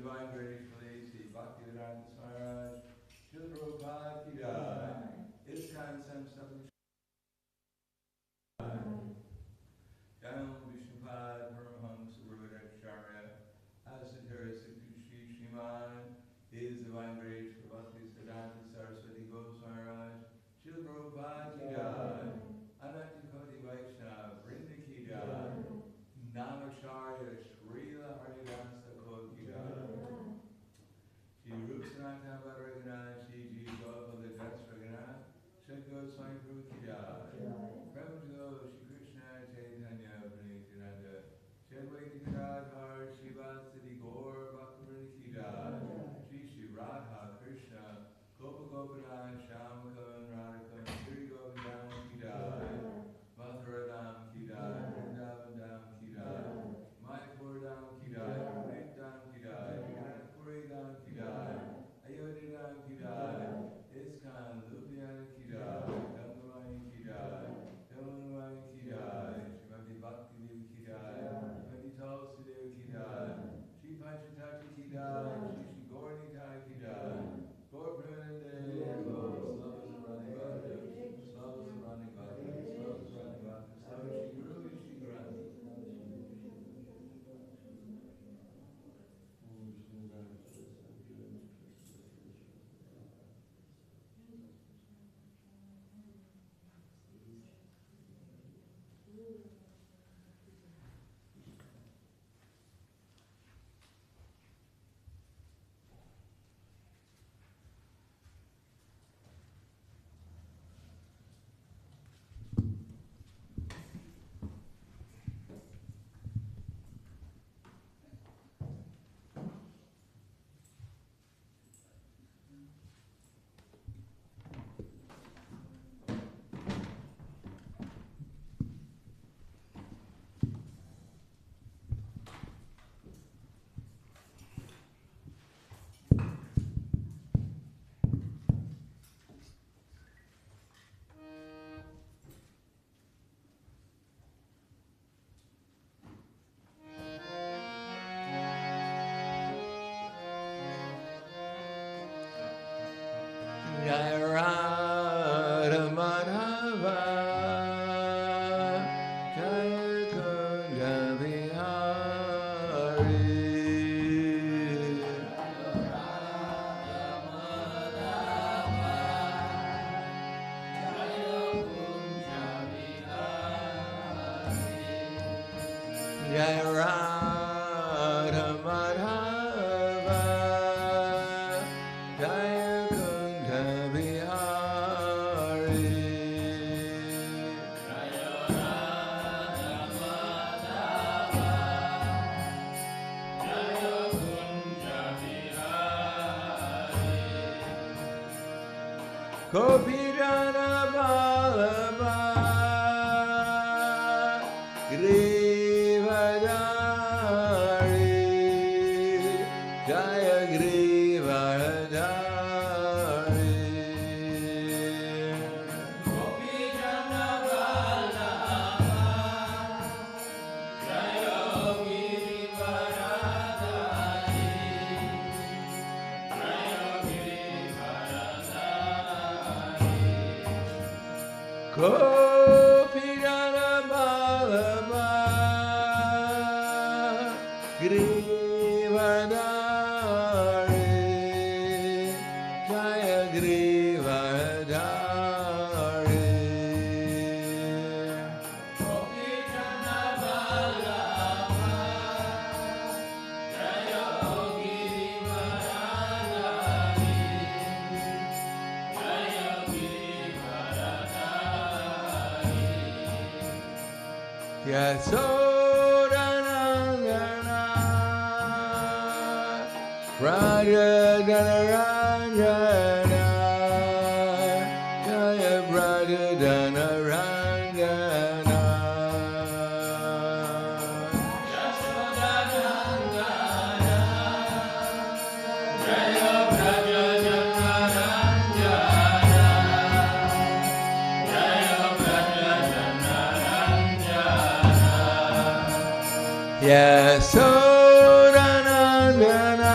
Divine Grace Lady Bhakti-Vedanta Smaraj, Srila Prabhupada Ki Jai, ISKCON Centra, Jai Vishnupad Paramahamsa Rudraksharya, Asatara Sikhi Shriman, His Divine Grace Bhakti-Vedanta Saraswati Goswaraj, Srila Prabhupada Ki Jai, Anantakoti Vaishnava Vrinda Ki Jai, Namacharya Srila Haridasa Ki Jai, Shri Rupsanatha Bhadragana, Shri Ji Gopala Dasragana, Shri Goswami Prabhu Ki Jai, Prabhu Shri Krishna Chaitanya Pranityananda, Shri Advaita Gadadhar Shivasati Gaur Bhaktivinoda Ki Jai, Shri Radha Krishna, Gopa Gopinath Shyamakavan Radhakavan, Shri Govindam Ki Jai, Mathura Dham Ki Jai, Vrindavan Dham Ki Jai, Mayapur Dham Ki Jai, Vrindavan Dham Ki Jai, Jagannathpuri Dham Ki Jai, Ayodhya Dham Ki Jai, ISKCON Ljubljana Ki Jai, Gangavani Ki Jai, Yamunavani Ki Jai, Srimati Bhakti Devi Ki Jai, Srimati Tulsi Devi Ki Jai, Shri Panchatattva Ki Jai, Shri Gaurnitai Ki Jai, Gaur Premanande, Slava Sarani Bhakti, Slava Sarani Bhakti, Slava Sarani Bhakti, Slava Shri Guru Shri Granthi. Jai Radha Madhava, Jai Kunda Vihari, Radha Madhava, Jai Kunda Vihari, Jai Radha Madhava, Jai Gopirana Vallabha, Grivadari, Jaya Grivadari. Gopirana Vallabha, Jaya Grivadari, Jaya Grivadari. Gopirana Vallabha, Grivadari, Jaya Grivadari. Gopirana Vallabha, Jaya Grivadari, Jaya Grivadari. Yasodanandana, Brajadanarandana, Jaya Brajadanarandana. Yasodanandana, Jaya Brajadanarandana, Jaya Brajadanarandana. Yasodanandana,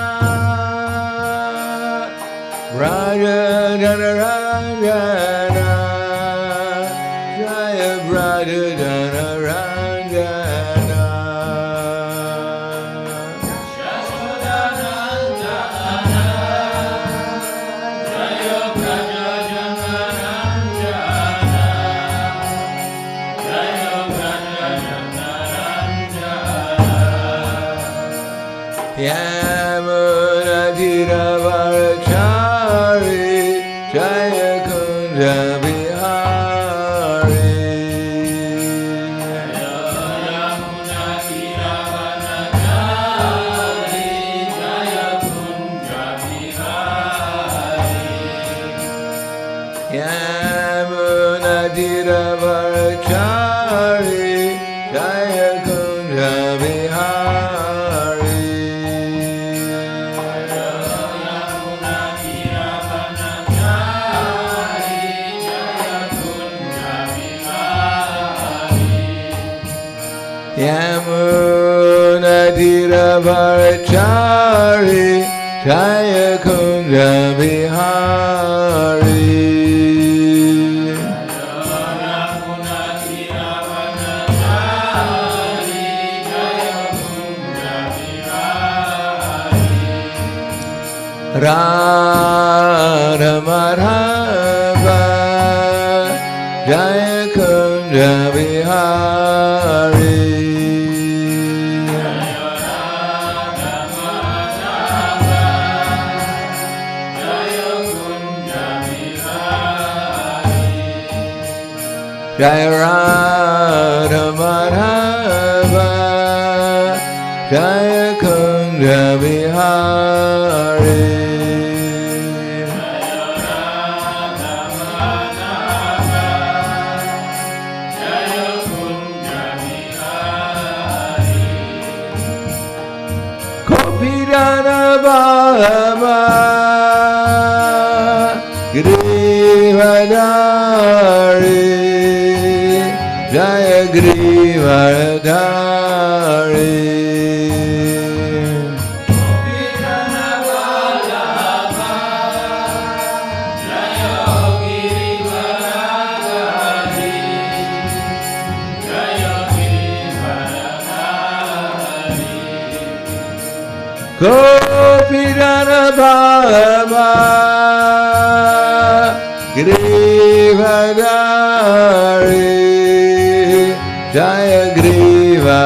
Yamuna Dhiravarachari Jaya Kunja Vihari. Yamuna Dhiravarachari Jaya Kunja Vihari. Yamuna Dhiravarachari Jaya Kunja Vihari. Yamuna Dhiravarachari Jaya Kunja Vihari. Radha Madhava Jaya Kunja Vihari. Jaya Radha Madhava Jaya Kunja Vihari. Kopirana Bhama Grivadari Jaya Grivadari. Gopirana Bhama Grivadari Jaya Grivadari.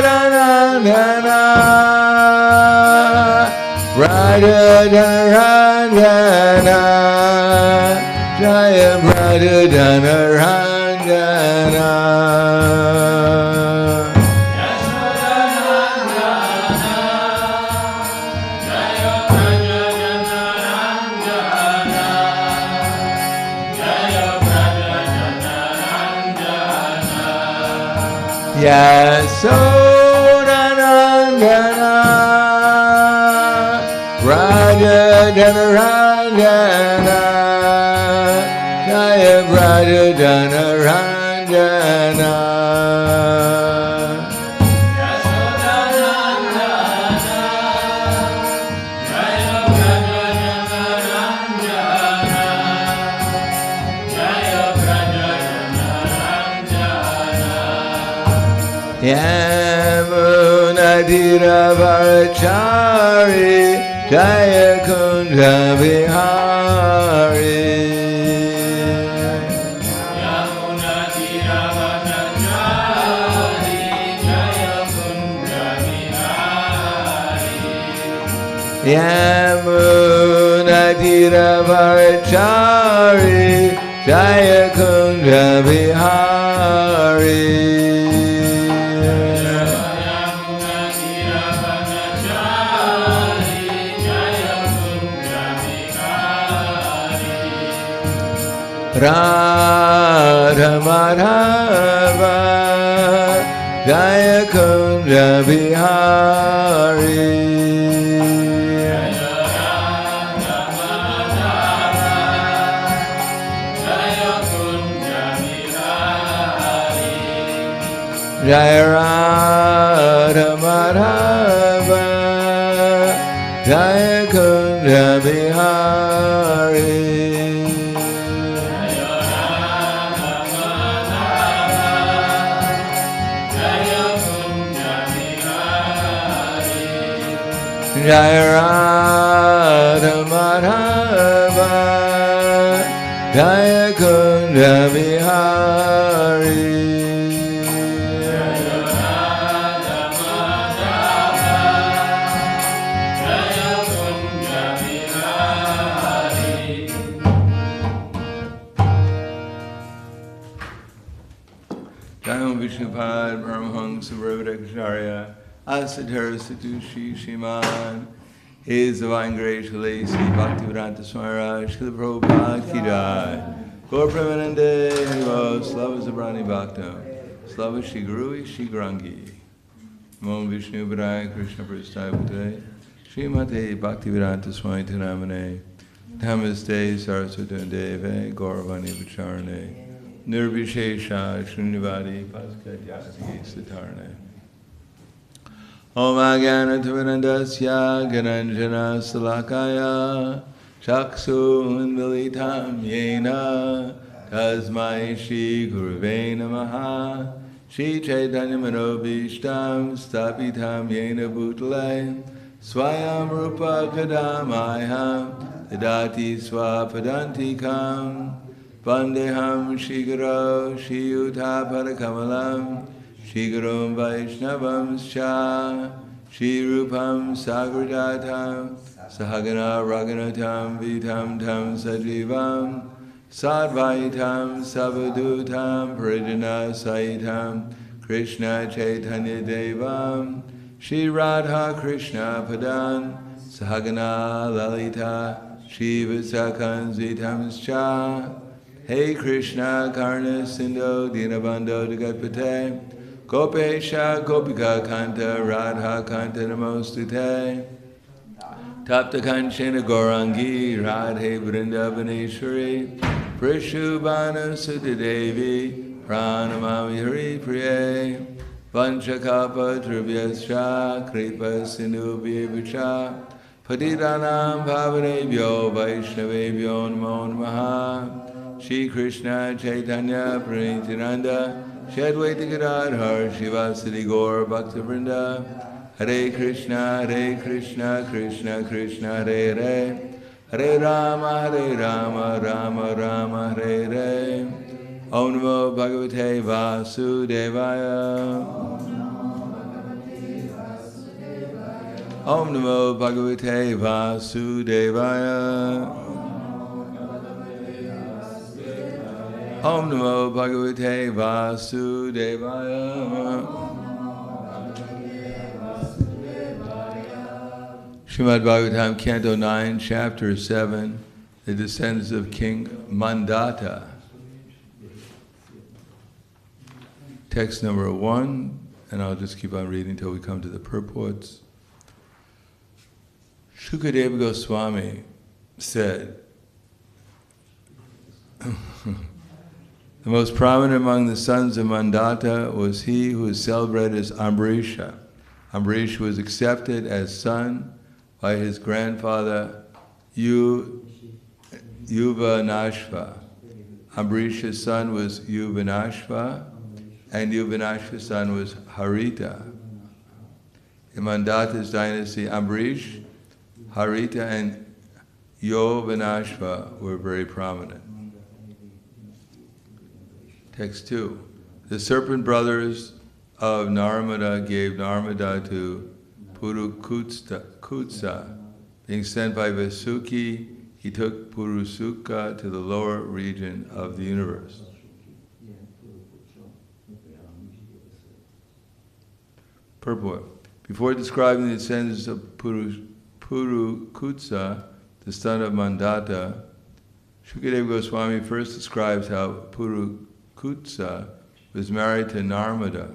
Yasodanandana Radha-dana Jaya Radha-dana. Yasodanandana Radha-dana Jaya Radha-dana. Yamuna Dhiravarachari Jaya Kunja Vihari. Yamuna Dhiravarachari Jaya Kunja Vihari. Yamuna Dhiravarachari Jaya Kunja Vihari. Radha Madhava Jaya Kunja Vihari. Jaya Radha Madhava Jaya Kunja Vihari. Jaya Radha Madhava Jaya Kunja Bihari Vishnupad Paramahangsa Brahmadacharya Asadhara Satushi Shiman His Divine Grace Sri Bhakti-Vedanta Swami Maharaj Srila Prabhupada Ki Jai Gaur Premanande Haribo Slava Zabrani Bhakta Slava Shri Gurui Shri Grangi Om Vishnu Padaya Krishna Prasthaya Bhutale Srimate Bhakti-Vedanta Swami Tanamane Namaste Saraswati Deve Gauravani Vacharane Nirvishesha Shunyavadi Paskadyasi Satarne Om Agana Tavinandasya Gananjana Salakaya Chaksu Unvilitam Yena Tasmai Shri Gurave Namaha Shri Chaitanya Manobishtam Stapitam Yena Bhutale Swayam Rupa Kadamayam Dadati Swapadantikam Vandeham Shigaro Shiyuta Padakamalam Shigarum Vaishnavam Scha Shirupam Sagradatam Sahagana Raganatam Vitam Tam Sajivam Sadvaitam Savadutam Parijana Saitam Krishna Chaitanya Devam Shri Radha Krishna Padan Sahagana Lalita Shiva Sakan Zitam Scha Hey Krishna Karna Sindho Dinabandho Dagatpate Gopesha Gopika Kanta Radha Kanta Namostute Tapta Kanchana Gaurangi Radhe Vrindavaneshwari Prishubhana Sutadevi Pranamami Hari Priye Vanchakapa Tribhyascha Kripa Sindhu Vibhacha Patitanam Bhavanebhyo Vaishnavebhyo Namo Namaha Shri Krishna Chaitanya Pranitinanda Shri Advaita Gadadhar Shivasati Gaur Bhaktivinoda Hare Krishna Krishna Krishna Hare Hare Hare Rama Rama Rama Hare Hare Om Namo Bhagavate Vasudevaya Om Namo Bhagavate Vasudevaya Om Namo Bhagavate Vasudevaya Srimad Bhagavatam, Canto 9, Chapter 7, The Descendants of King Mandata. Text number 1, and I'll just keep on reading until we come to the purports. Shukadeva Goswami said, the most prominent among the sons of Mandata was he who was celebrated as Ambarisha. Ambarisha was accepted as son by his grandfather Yuvanashva. Ambarisha's son was Yuvanashva, and Yuvanashva's son was Harita. In Mandata's dynasty, Ambarish, Harita, and Yuvanashva were very prominent. Text 2. The serpent brothers of Narmada gave Narmada to Purukutsa. Being sent by Vasuki, he took Purusuka to the lower region of the universe. Purport. Before describing the descendants of Purukutsa, the son of Mandata, Shukadeva Goswami first describes how Purukutsa was married to Narmada,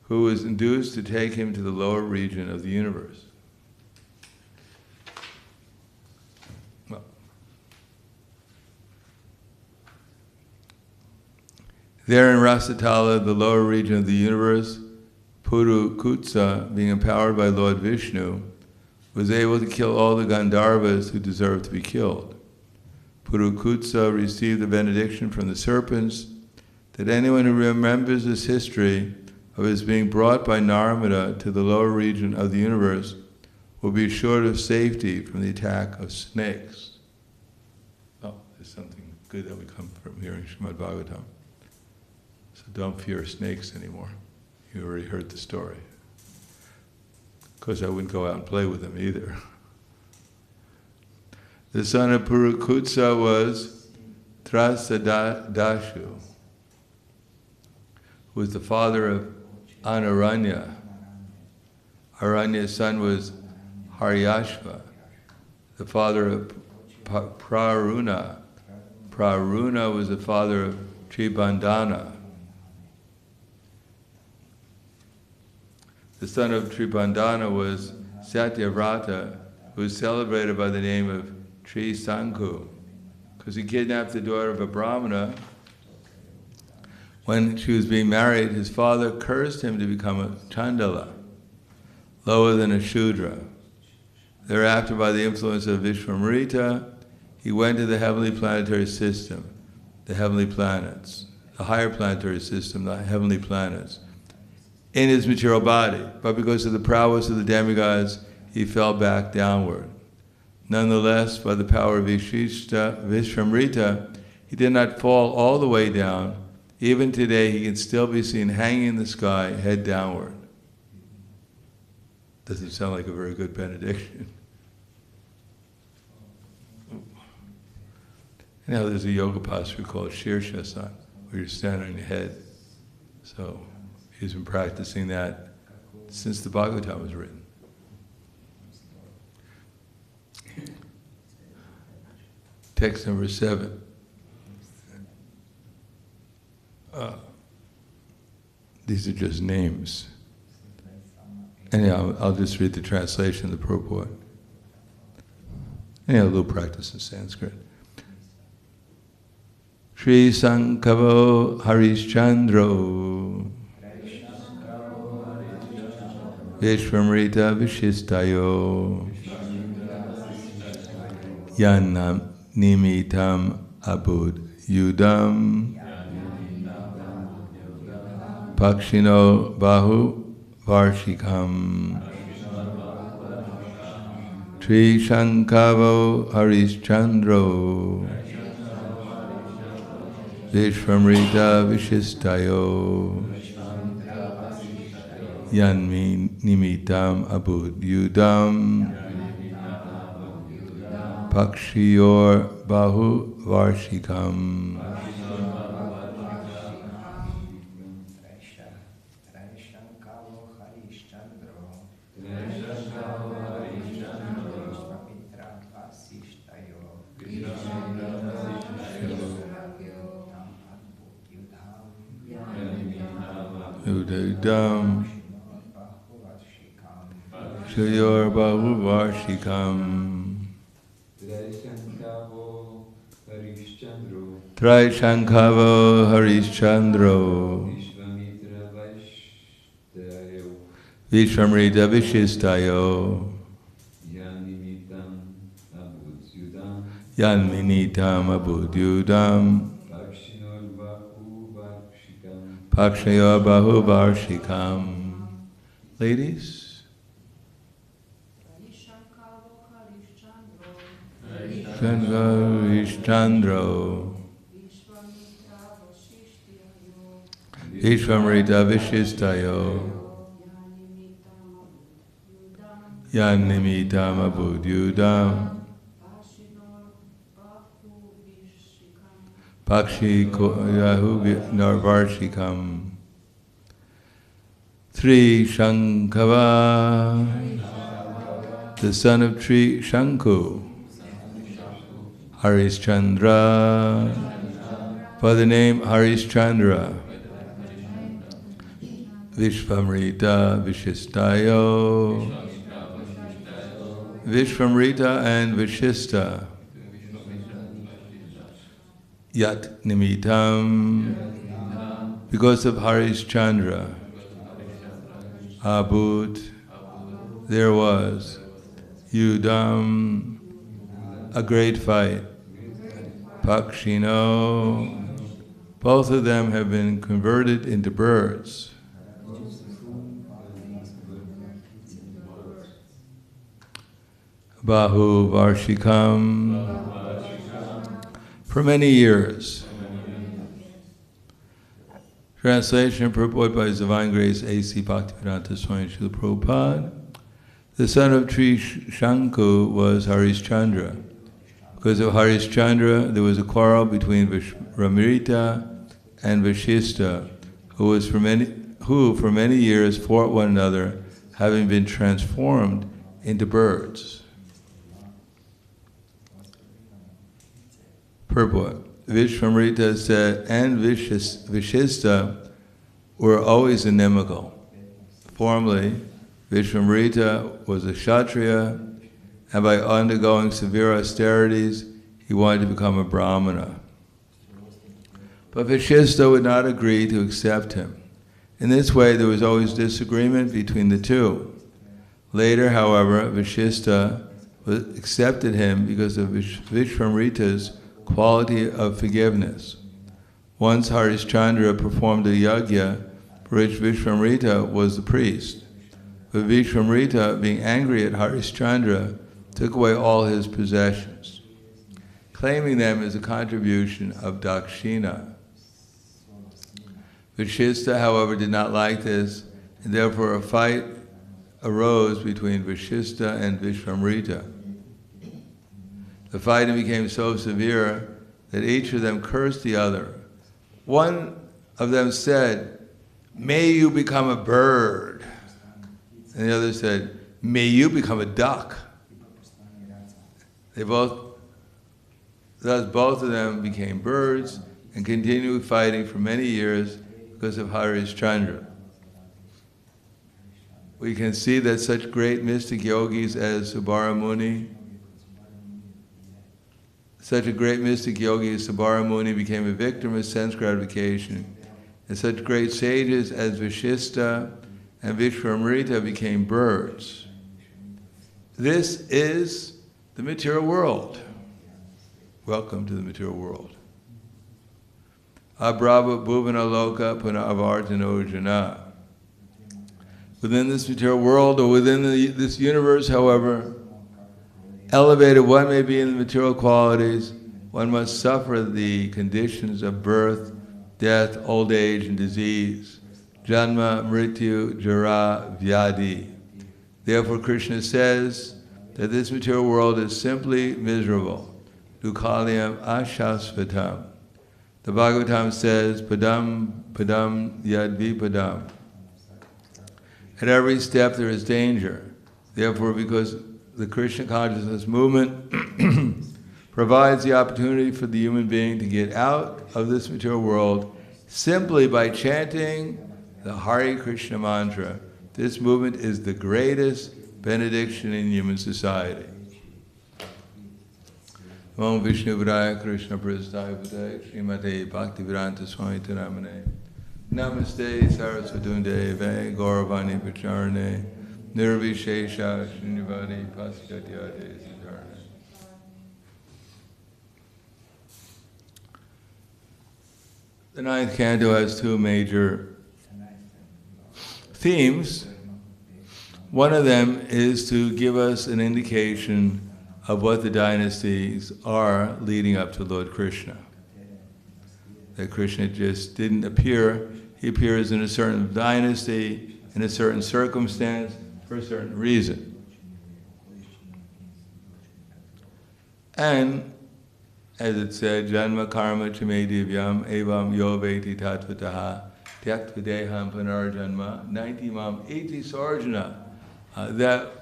who was induced to take him to the lower region of the universe. There in Rasatala, the lower region of the universe, Purukutsa, being empowered by Lord Vishnu, was able to kill all the Gandharvas who deserved to be killed. Purukutsa received the benediction from the serpents that anyone who remembers this history of his being brought by Narmada to the lower region of the universe will be assured of safety from the attack of snakes. Oh, there's something good that we come from hearing Srimad Bhagavatam. So don't fear snakes anymore. You already heard the story. Of course, I wouldn't go out and play with them either. The son of Purukutsa was Trasadashu, who was the father of Anaranya. Aranya's son was Haryashva, the father of Praruna. Praruna was the father of Tribandana. The son of Tribandana was Satyavrata, who was celebrated by the name of Trisanku, because he kidnapped the daughter of a Brahmana. When she was being married, his father cursed him to become a Chandala, lower than a Shudra. Thereafter, by the influence of Vishwamrita, he went to the heavenly planetary system, the heavenly planets, the higher planetary system, the heavenly planets, in his material body. But because of the prowess of the demigods, he fell back downward. Nonetheless, by the power of Vishwamrita, he did not fall all the way down. Even today, he can still be seen hanging in the sky, head downward. Doesn't sound like a very good benediction. Now there's a yoga posture called Shirshasana, where you stand on your head. So he's been practicing that since the Bhagavatam was written. Text number 7. These are just names. Anyhow, I'll just read the translation, the purport. Anyhow, a little practice in Sanskrit. Sri Sankavo Harishchandro Vishwamrita Vishistayo Yanam Nimitam Abud Yudam Pakshino Bahu Varshikam Tri Shankavo Harishchandro Vishwamrita Vishistayo Yanmi Nimitam Abud Yudam Pakshiyor Bahu Varshikam. Udadam Shayor Bahu Varshikam Trai Shankavo Harishchandro Vishwamrita Vishistayo Yanminitam Abudyudam Pakshayo Bahu Varshikam. Ladies? Shankharishchandro Vishwamrita Vishistayo Yanimitam Abudyudam Pakshi Yahu Narvarshikam. Tri Shankava, the son of Tri Shanku, Harishchandra, by the name Harishchandra, Vishwamrita Vishistayo, Vishwamrita and Vishista, Yat Nimitam, because of Harishchandra, Abud, there was, Yudam, a great fight, Pakshino, both of them have been converted into birds. Bahu Varshikam, for many years. Translation and purport by His Divine Grace A.C. Bhaktivedanta Swami Srila Prabhupada. The son of Trishanku was Harishchandra. Because of Harishchandra, there was a quarrel between Vishramrita and Vashishta, who for many years fought one another, having been transformed into birds. Purport. Vishramrita said, and Vashishta were always inimical. Formerly, Vishramrita was a Kshatriya, and by undergoing severe austerities, he wanted to become a Brahmana. But Vashishta would not agree to accept him. In this way, there was always disagreement between the two. Later, however, Vashishta accepted him because of Vishramrita's quality of forgiveness. Once Harishchandra performed a yajna for which Vishramrita was the priest. But Vishramrita, being angry at Harishchandra, took away all his possessions, claiming them as a contribution of dakshina. Vashishta, however, did not like this, and therefore a fight arose between Vashishta and Vishramrita. The fighting became so severe that each of them cursed the other. One of them said, "May you become a bird." And the other said, "May you become a duck." Thus both of them became birds and continued fighting for many years because of Harishchandra. We can see that such great mystic yogis as Subara Muni, became a victim of sense gratification, and such great sages as Vashishta and Vishramrita became birds. This is the material world. Welcome to the material world. Abrahva bhuvana loka puna avartano jana. Within this material world, or within this universe, however elevated one may be in the material qualities, one must suffer the conditions of birth, death, old age, and disease. Janma, mrityu, jara, vyadi. Therefore, Krishna says that this material world is simply miserable. Dukhalyam ashasvatam. The Bhagavatam says, padam, padam, yadvi padam. At every step there is danger. Therefore, because the Krishna consciousness movement provides the opportunity for the human being to get out of this material world simply by chanting the Hare Krishna mantra. This movement is the greatest benediction in human society. Om Vishnu Vidaya Krishna Prasthaya Budaya Srimate Bhaktivedanta Swami Taramane Namaste Saraswati Deve Gauravani Pacharane Nirvishesha Srinivadi Paskatyade Siddharne. The ninth canto has two major themes. One of them is to give us an indication of what the dynasties are leading up to Lord Krishna. That Krishna just didn't appear. He appears in a certain dynasty, in a certain circumstance, for a certain reason. And, as it said, Janma karma chame divyam evam yo veti tatvataha tyaktvideham panarjanma naiti mam iti sarjana. That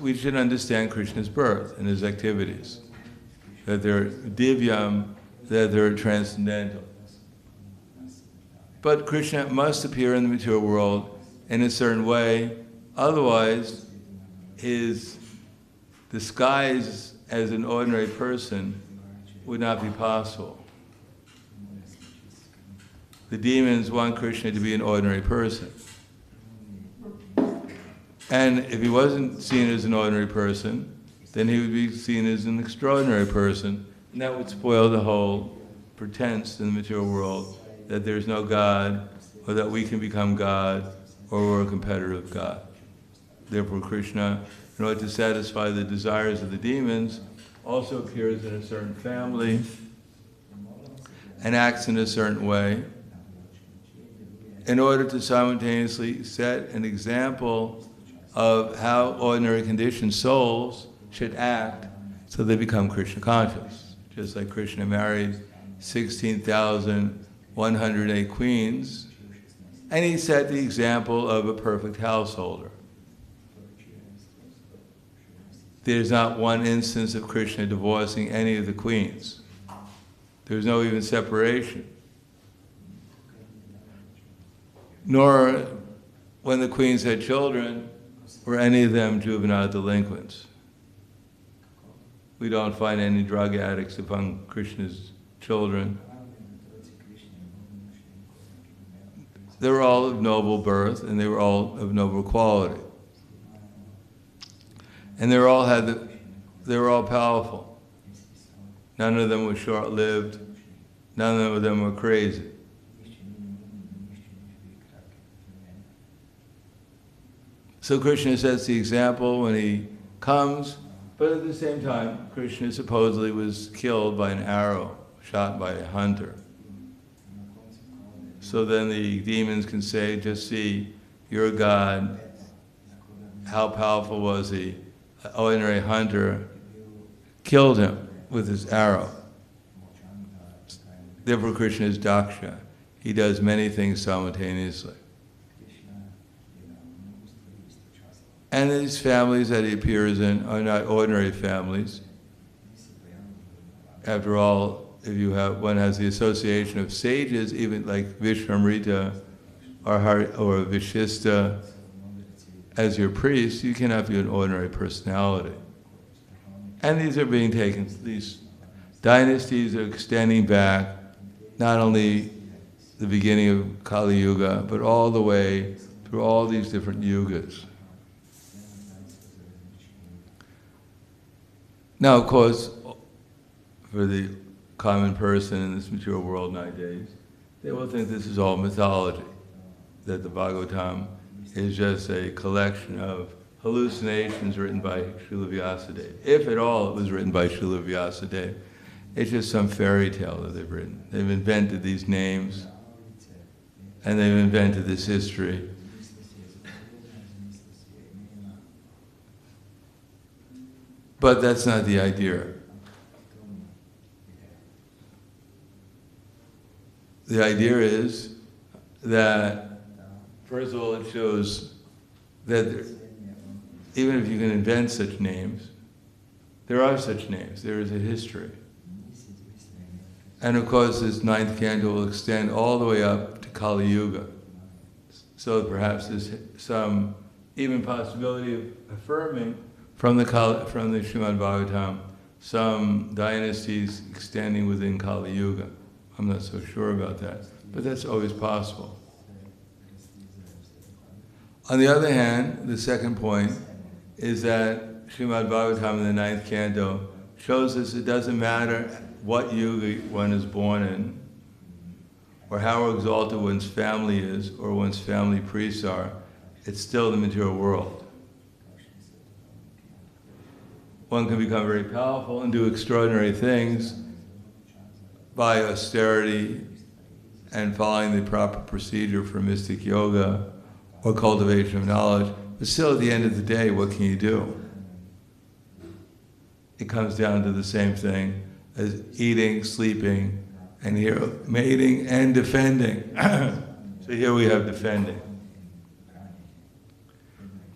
we should understand Krishna's birth and his activities. That they're divyam, that they're transcendental. But Krishna must appear in the material world in a certain way, otherwise his disguise as an ordinary person would not be possible. The demons want Krishna to be an ordinary person. And if he wasn't seen as an ordinary person, then he would be seen as an extraordinary person, and that would spoil the whole pretense in the material world that there's no God, or that we can become God, or we're a competitor of God. Therefore, Krishna, in order to satisfy the desires of the demons, also appears in a certain family and acts in a certain way in order to simultaneously set an example of how ordinary conditioned souls should act so they become Krishna conscious. Just like Krishna married 16,108 queens, and he set the example of a perfect householder. There's not one instance of Krishna divorcing any of the queens. There's no even separation. Nor, when the queens had children, were any of them juvenile delinquents. We don't find any drug addicts among Krishna's children. They were all of noble birth, and they were all of noble quality. And they were all powerful. None of them were short-lived. None of them were crazy. So Krishna sets the example when he comes, but at the same time, Krishna supposedly was killed by an arrow, shot by a hunter. So then the demons can say, just see, you're a god. How powerful was he? An ordinary hunter killed him with his arrow. Therefore, Krishna is Daksha. He does many things simultaneously. And these families that he appears in are not ordinary families. After all, if one has the association of sages, even like Vishvamrita or Vishista as your priest, you cannot be an ordinary personality. And these are being taken, these dynasties are extending back, not only the beginning of Kali Yuga, but all the way through all these different yugas. Now, of course, for the common person in this material world nowadays, they will think this is all mythology, that the Bhagavatam is just a collection of hallucinations written by Srila Vyasadeva. If at all it was written by Srila Vyasadeva, it's just some fairy tale that they've written. They've invented these names, and they've invented this history. But that's not the idea. The idea is that, first of all, it shows that even if you can invent such names, there are such names. There is a history. And of course, this ninth canto will extend all the way up to Kali Yuga. So perhaps there's some even possibility of affirming from the Srimad Bhagavatam some dynasties extending within Kali Yuga. I'm not so sure about that, but that's always possible. On the other hand, the second point is that Srimad Bhagavatam in the ninth canto shows us it doesn't matter what yuga one is born in, or how exalted one's family is, or one's family priests are, it's still the material world. One can become very powerful and do extraordinary things by austerity and following the proper procedure for mystic yoga or cultivation of knowledge, but still at the end of the day, what can you do? It comes down to the same thing as eating, sleeping, and here mating and defending. So here we have defending.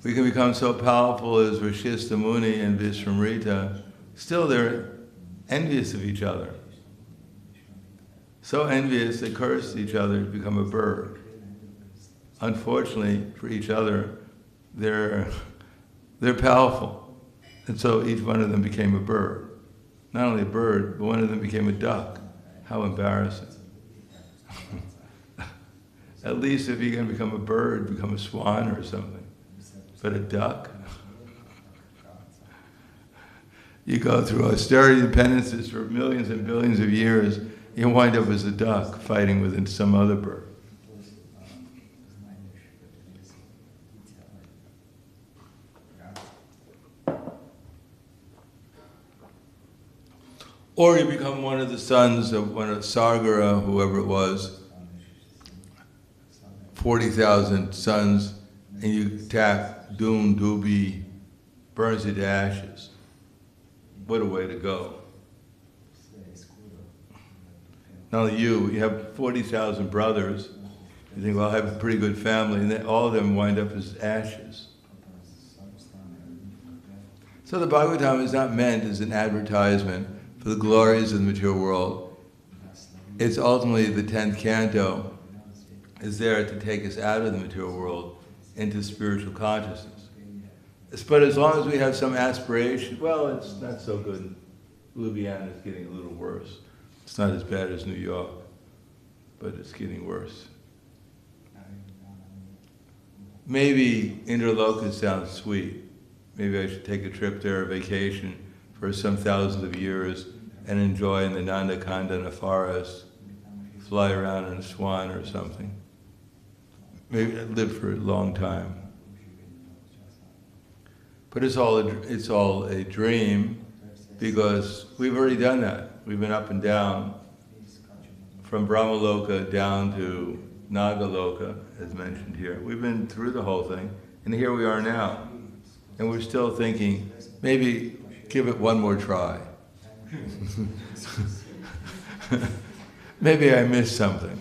We can become so powerful as Vashista Muni and Vishvamrita, still they're envious of each other. So envious they curse each other to become a bird. Unfortunately for each other, they're powerful. And so each one of them became a bird. Not only a bird, but one of them became a duck. How embarrassing. At least if you're going to become a bird, become a swan or something. But a duck? You go through austerity and penances for millions and billions of years, you wind up as a duck fighting with some other bird. Or you become one of the sons of one of Sagara, whoever it was, 40,000 sons, and you attack Doom, Dooby, burns it to ashes. What a way to go. Not only you have 40,000 brothers. You think, well, I have a pretty good family, and then all of them wind up as ashes. So the Bhagavatam is not meant as an advertisement for the glories of the material world. It's ultimately the 10th canto is there to take us out of the material world into spiritual consciousness. But as long as we have some aspiration, well, it's not so good. Ljubljana is getting a little worse. It's not as bad as New York, but it's getting worse. Maybe Indraloka sounds sweet. Maybe I should take a trip there, a vacation, for some thousands of years and enjoy in the Nandakandana forest, fly around in a swan or something. Maybe I'd live for a long time. But it's all a dream, because we've already done that. We've been up and down, from Brahmaloka down to Nagaloka, as mentioned here. We've been through the whole thing, and here we are now. And we're still thinking, maybe give it one more try. Maybe I missed something.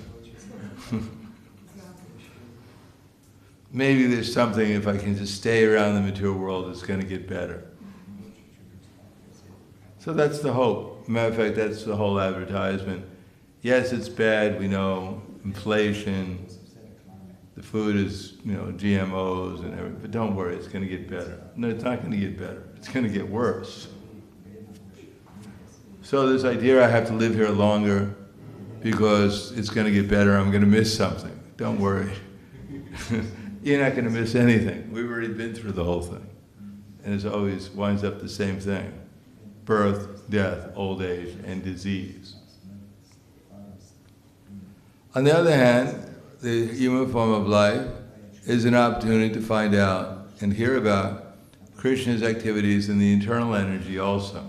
Maybe there's something, if I can just stay around the material world, it's going to get better. So that's the hope. Matter of fact, that's the whole advertisement. Yes, it's bad, we know, inflation, the food is, GMOs and everything, but don't worry, it's going to get better. No, it's not going to get better. It's going to get worse. So this idea I have to live here longer because it's going to get better, I'm going to miss something. Don't worry. You're not going to miss anything. We've already been through the whole thing. And it always winds up the same thing. Birth, death, old age, and disease. On the other hand, the human form of life is an opportunity to find out and hear about Krishna's activities in the internal energy also.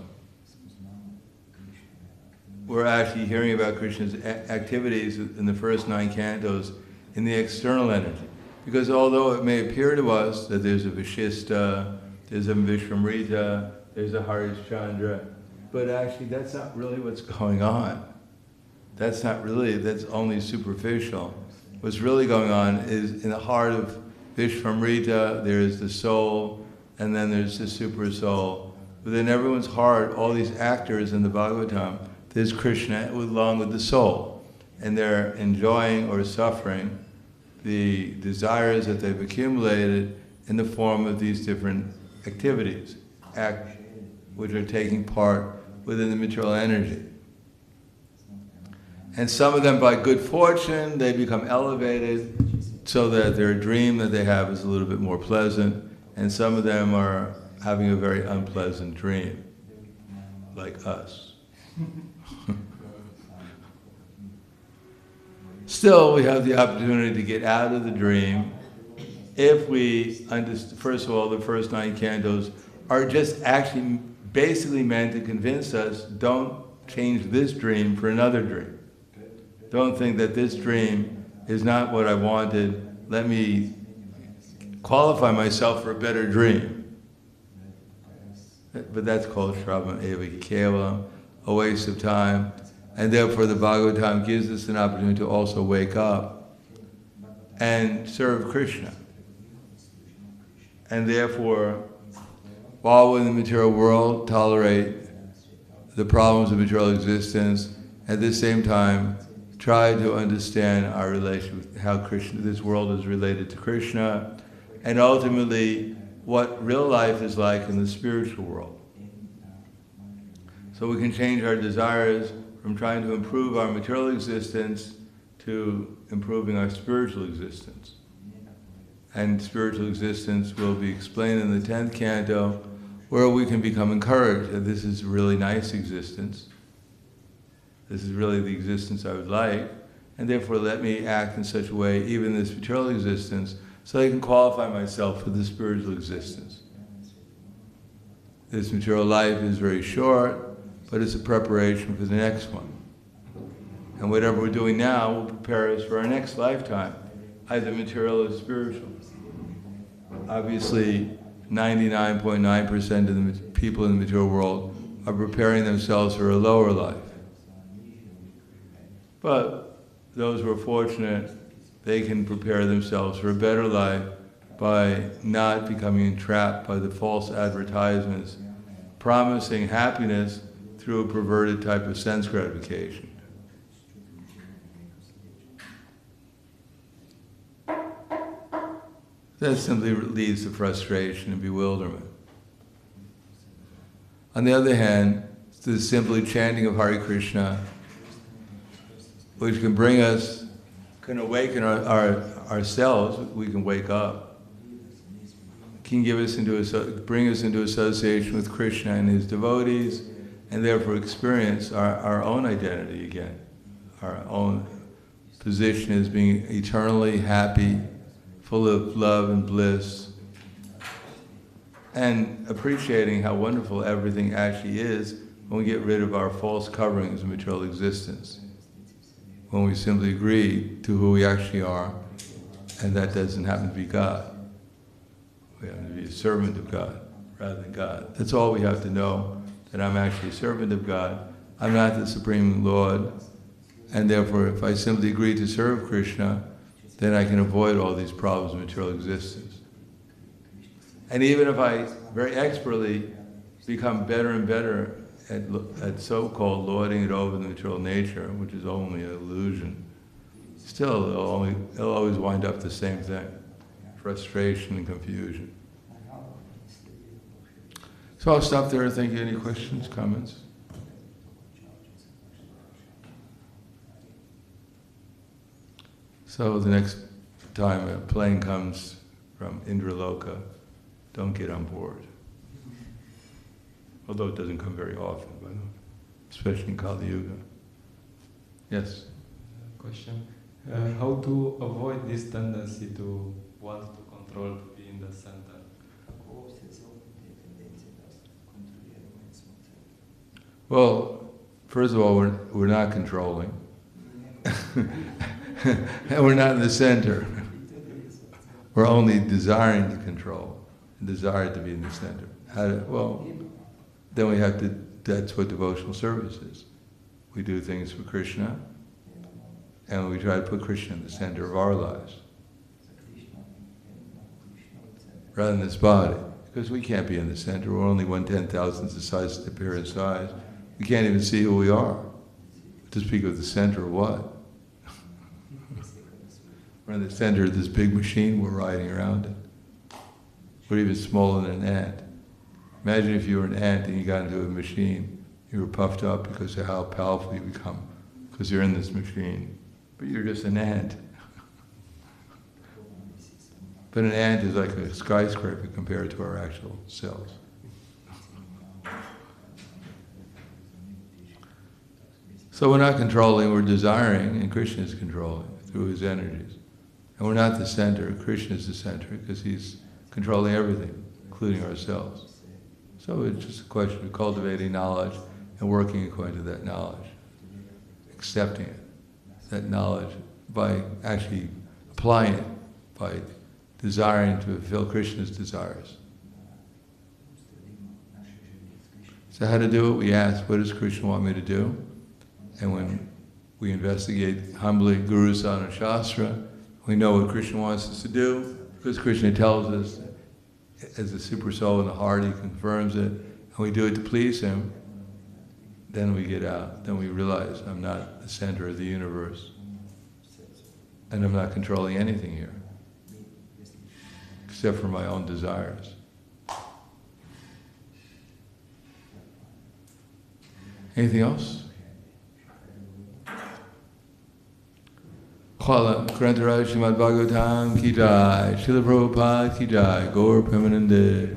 We're actually hearing about Krishna's activities in the first 9 cantos in the external energy. Because although it may appear to us that there's a Vishista, there's a Vishvamrita, there's a Harishchandra, but actually that's not really what's going on. That's only superficial. What's really going on is in the heart of Vishvamrita, there's the soul, and then there's the super soul. Within everyone's heart, all these actors in the Bhagavatam, there's Krishna along with the soul. And they're enjoying or suffering the desires that they've accumulated in the form of these different activities, which are taking part within the material energy. And some of them, by good fortune, they become elevated so that their dream that they have is a little bit more pleasant, and some of them are having a very unpleasant dream, like us. Still, we have the opportunity to get out of the dream if we understand. First of all, the first 9 cantos are just actually basically meant to convince us, don't change this dream for another dream. Don't think that this dream is not what I wanted. Let me qualify myself for a better dream. But that's called Shravam Eva Kevalam, a waste of time. And therefore the Bhagavatam gives us an opportunity to also wake up and serve Krishna. And therefore, while we're in the material world, tolerate the problems of material existence, at the same time, try to understand our relation with how this world is related to Krishna, and ultimately what real life is like in the spiritual world. So we can change our desires from trying to improve our material existence to improving our spiritual existence. And spiritual existence will be explained in the 10th canto, where we can become encouraged that this is a really nice existence. This is really the existence I would like, and therefore let me act in such a way, even in this material existence, so I can qualify myself for the spiritual existence. This material life is very short, but it's a preparation for the next one. And whatever we're doing now will prepare us for our next lifetime, either material or spiritual. Obviously, 99.9% of the people in the material world are preparing themselves for a lower life. But those who are fortunate, they can prepare themselves for a better life by not becoming entrapped by the false advertisements promising happiness through a perverted type of sense gratification. That simply leads to frustration and bewilderment. On the other hand, the simply chanting of Hare Krishna, which can bring us, can awaken ourselves, we can wake up, can give us bring us into association with Krishna and his devotees, and therefore experience our own identity again, our own position as being eternally happy, full of love and bliss, and appreciating how wonderful everything actually is when we get rid of our false coverings of material existence. When we simply agree to who we actually are, and that doesn't happen to be God. We have to be a servant of God rather than God. That's all we have to know, that I'm actually a servant of God. I'm not the Supreme Lord, and therefore if I simply agree to serve Krishna, then I can avoid all these problems of material existence. And even if I very expertly become better and better at so-called lording it over the material nature, which is only an illusion, still it'll always wind up the same thing, frustration and confusion. So I'll stop there. Thank you. Any questions, comments? So the next time a plane comes from Indraloka, don't get on board. Although it doesn't come very often, but especially in Kali Yuga. Yes? Question. How to avoid this tendency to want to control, to be in the center? Well, first of all, we're not controlling. And we're not in the center. We're only desiring to control, and desire to be in the center. Then we have to, that's what devotional service is. We do things for Krishna, and we try to put Krishna in the center of our lives, rather than this body. Because we can't be in the center, we're only 1/10,000th the size of the appearance size. We can't even see who we are. To speak of the center of what? We're in the center of this big machine we're riding around in. We're even smaller than an ant. Imagine if you were an ant and you got into a machine. You were puffed up because of how powerful you become, because you're in this machine. But you're just an ant. But an ant is like a skyscraper compared to our actual selves. So we're not controlling, we're desiring, and Krishna is controlling through his energies. And we're not the center, Krishna is the center, because he's controlling everything, including ourselves. So it's just a question of cultivating knowledge and working according to that knowledge, accepting it, that knowledge, by actually applying it, by desiring to fulfill Krishna's desires. So how to do it? We ask, what does Krishna want me to do? And when we investigate humbly Guru Sadhana Shastra, we know what Krishna wants us to do, because Krishna tells us, as the super soul in the heart, he confirms it, and we do it to please him, then we get out. Then we realize I'm not the center of the universe, and I'm not controlling anything here, except for my own desires. Anything else? Khala, Grantaraj Srimad Bhagavatam ki jai, Srila Prabhupada ki jai, Gaur Premanande.